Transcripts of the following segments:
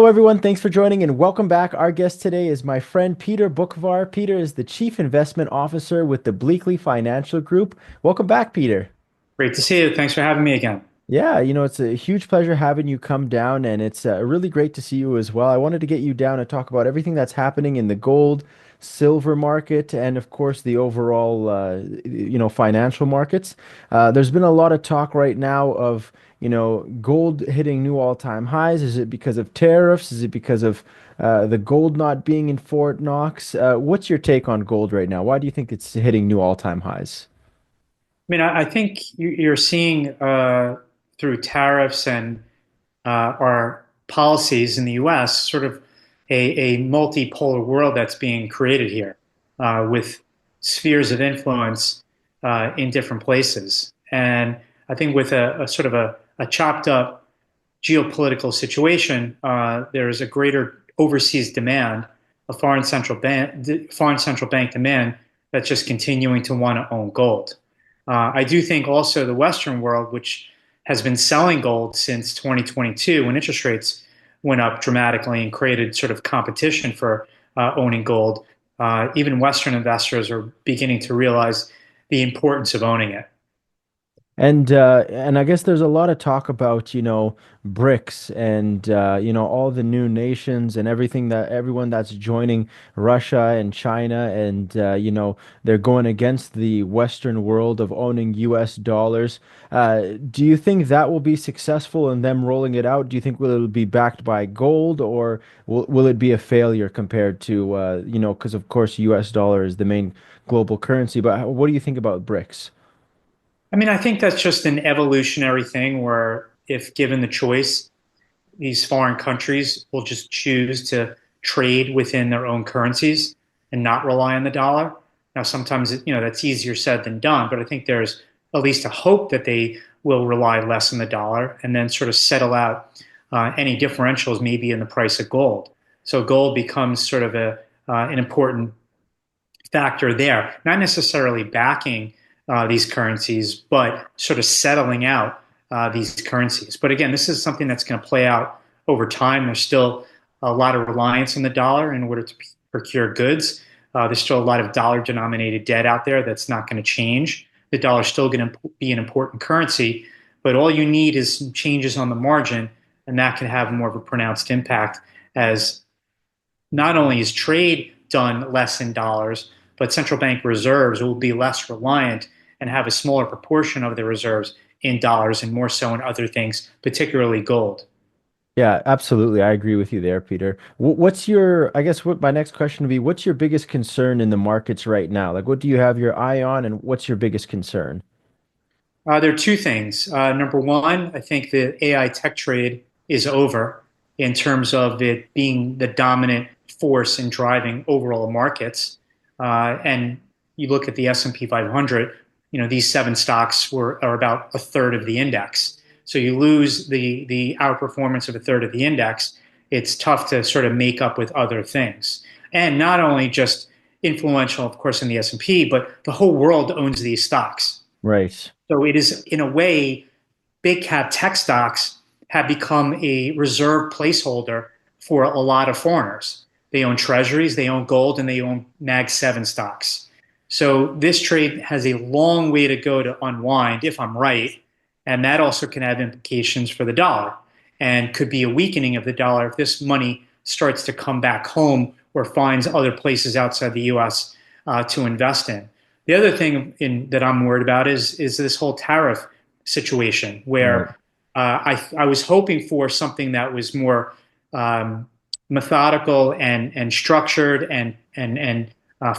everyone. Thanks for joining and welcome back. Our guest today is my friend Peter Boockvar. Peter is the Chief Investment Officer with the Bleakley Financial Group. Welcome back, Peter. Great to see you. Thanks for having me again. Yeah, it's a huge pleasure having you come down, and it's really great to see you as well. I wanted to get you down and talk about everything that's happening in the gold, silver market, and of course the overall, financial markets. There's been a lot of talk right now of, gold hitting new all-time highs. Is it because of tariffs? Is it because of the gold not being in Fort Knox? What's your take on gold right now? Why do you think it's hitting new all-time highs? I think you're seeing through tariffs and our policies in the U.S. sort of a multipolar world that's being created here with spheres of influence in different places. And I think with a sort of a chopped up geopolitical situation, there is a greater overseas demand, a foreign central bank demand that's just continuing to want to own gold. I do think also the Western world, which has been selling gold since 2022 when interest rates went up dramatically and created sort of competition for owning gold, even Western investors are beginning to realize the importance of owning it. And I guess there's a lot of talk about, BRICS and all the new nations and everyone that's joining Russia and China and they're going against the Western world of owning US dollars. Do you think that will be successful in them rolling it out? Do you think will it be backed by gold or will it be a failure compared to because of course US dollar is the main global currency, but what do you think about BRICS? I think that's just an evolutionary thing where if given the choice, these foreign countries will just choose to trade within their own currencies and not rely on the dollar. Now, sometimes, that's easier said than done, but I think there's at least a hope that they will rely less on the dollar and then sort of settle out any differentials maybe in the price of gold. So gold becomes sort of an important factor there, not necessarily backing these currencies, but sort of settling out these currencies. But again, this is something that's going to play out over time. There's still a lot of reliance on the dollar in order to procure goods. There's still a lot of dollar denominated debt out there that's not going to change. The dollar is still going to be an important currency, but all you need is some changes on the margin, and that can have more of a pronounced impact as not only is trade done less in dollars, but central bank reserves will be less reliant and have a smaller proportion of the reserves in dollars and more so in other things, particularly gold. Yeah, absolutely. I agree with you there, Peter. What's your, I guess what my next question would be, what's your biggest concern in the markets right now? Like, what do you have your eye on, and what's your biggest concern? There are two things. Number one, I think the AI tech trade is over in terms of it being the dominant force in driving overall markets. And you look at the S&P 500, these seven stocks are about a third of the index. So you lose the outperformance of a third of the index. It's tough to sort of make up with other things. And not only just influential, of course, in the S&P, but the whole world owns these stocks. Right. So it is, in a way, big cap tech stocks have become a reserve placeholder for a lot of foreigners. They own treasuries, they own gold, and they own Mag 7 stocks. So this trade has a long way to go to unwind, if I'm right. And that also can have implications for the dollar and could be a weakening of the dollar if this money starts to come back home or finds other places outside the US to invest in. The other thing that I'm worried about is this whole tariff situation Right. where I was hoping for something that was more methodical and structured and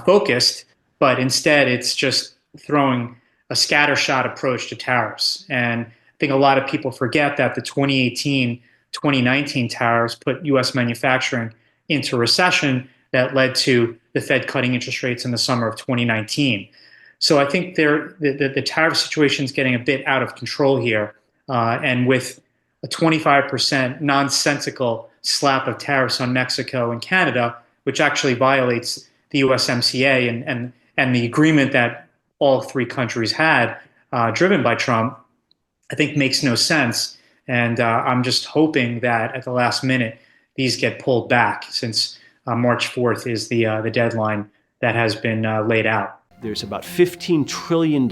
focused, but instead it's just throwing a scattershot approach to tariffs. And I think a lot of people forget that the 2018, 2019 tariffs put U.S. manufacturing into recession that led to the Fed cutting interest rates in the summer of 2019. So I think the tariff situation is getting a bit out of control here. And with a 25% nonsensical slap of tariffs on Mexico and Canada, which actually violates the USMCA and the agreement that all three countries had, driven by Trump, I think makes no sense. And I'm just hoping that at the last minute, these get pulled back since March 4th is the deadline that has been laid out. There's about $15 trillion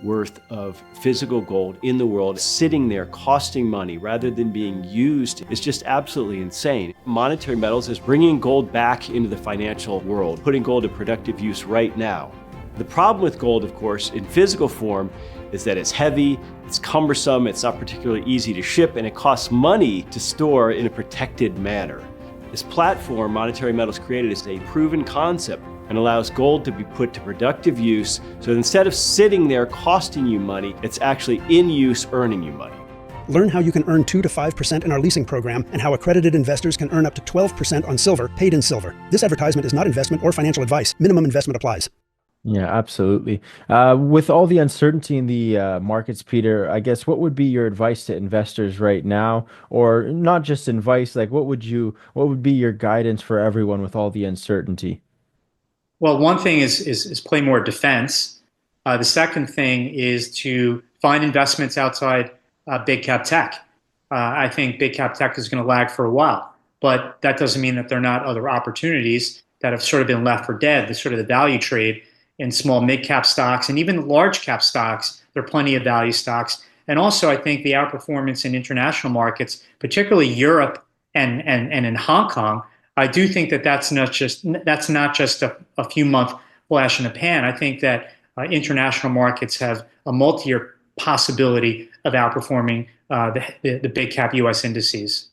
worth of physical gold in the world sitting there costing money rather than being used is just absolutely insane. Monetary Metals is bringing gold back into the financial world, putting gold to productive use right now. The problem with gold, of course, in physical form is that it's heavy, it's cumbersome, it's not particularly easy to ship, and it costs money to store in a protected manner. This platform Monetary Metals created is a proven concept and allows gold to be put to productive use, so that instead of sitting there costing you money, it's actually in use earning you money. Learn how you can earn 2 to 5% in our leasing program and how accredited investors can earn up to 12% on silver paid in silver. This advertisement is not investment or financial advice. Minimum investment applies. Yeah, absolutely. With all the uncertainty in the markets, Peter, I guess what would be your advice to investors right now, or not just advice, like what would be your guidance for everyone with all the uncertainty? Well, one thing is play more defense. The second thing is to find investments outside big cap tech. I think big cap tech is going to lag for a while, but that doesn't mean that there are not other opportunities that have sort of been left for dead. The sort of the value trade in small mid cap stocks and even large cap stocks. There are plenty of value stocks. And also, I think the outperformance in international markets, particularly Europe and in Hong Kong, I do think that that's not just a few month flash in the pan. I think that international markets have a multi-year possibility of outperforming the big cap U.S. indices.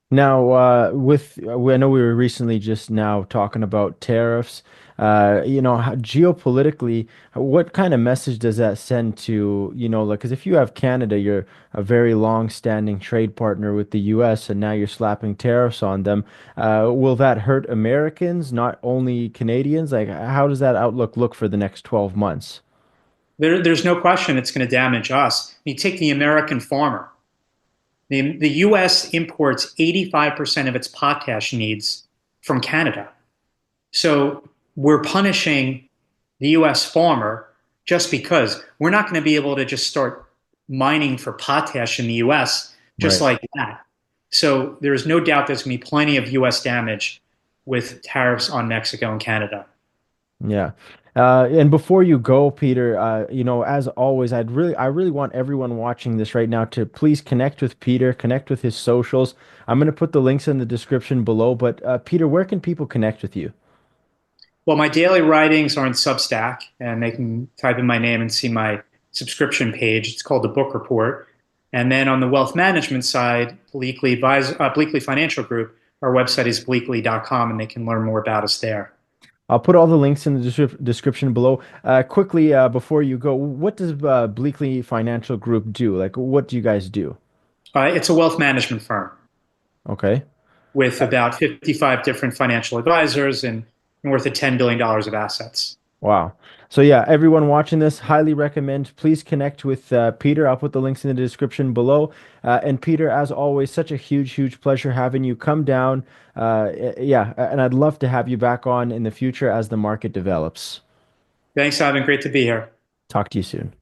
Now, I know we were recently just now talking about tariffs. Geopolitically, what kind of message does that send to, like, because if you have Canada, you're a very long-standing trade partner with the U.S., and now you're slapping tariffs on them. Will that hurt Americans, not only Canadians? Like, how does that outlook look for the next 12 months? There's no question it's going to damage us. You take the American farmer. The U.S. imports 85% of its potash needs from Canada. So we're punishing the U.S. farmer just because we're not going to be able to just start mining for potash in the U.S. just Right. like that. So there's no doubt there's going to be plenty of U.S. damage with tariffs on Mexico and Canada. Yeah. And before you go, Peter, as always, I really want everyone watching this right now to please connect with Peter, connect with his socials. I'm going to put the links in the description below, but Peter, where can people connect with you? Well, my daily writings are in Substack, and they can type in my name and see my subscription page. It's called the Book Report. And then on the wealth management side, Bleakley Financial Group, our website is bleakley.com, and they can learn more about us there. I'll put all the links in the description below. Quickly, before you go, what does Bleakley Financial Group do? Like, what do you guys do? It's a wealth management firm Okay. with about 55 different financial advisors and worth of $10 billion of assets. Wow. So yeah, everyone watching this, highly recommend. Please connect with Peter. I'll put the links in the description below. And Peter, as always, such a huge, huge pleasure having you come down. Yeah, and I'd love to have you back on in the future as the market develops. Thanks, Ivan. Great to be here. Talk to you soon.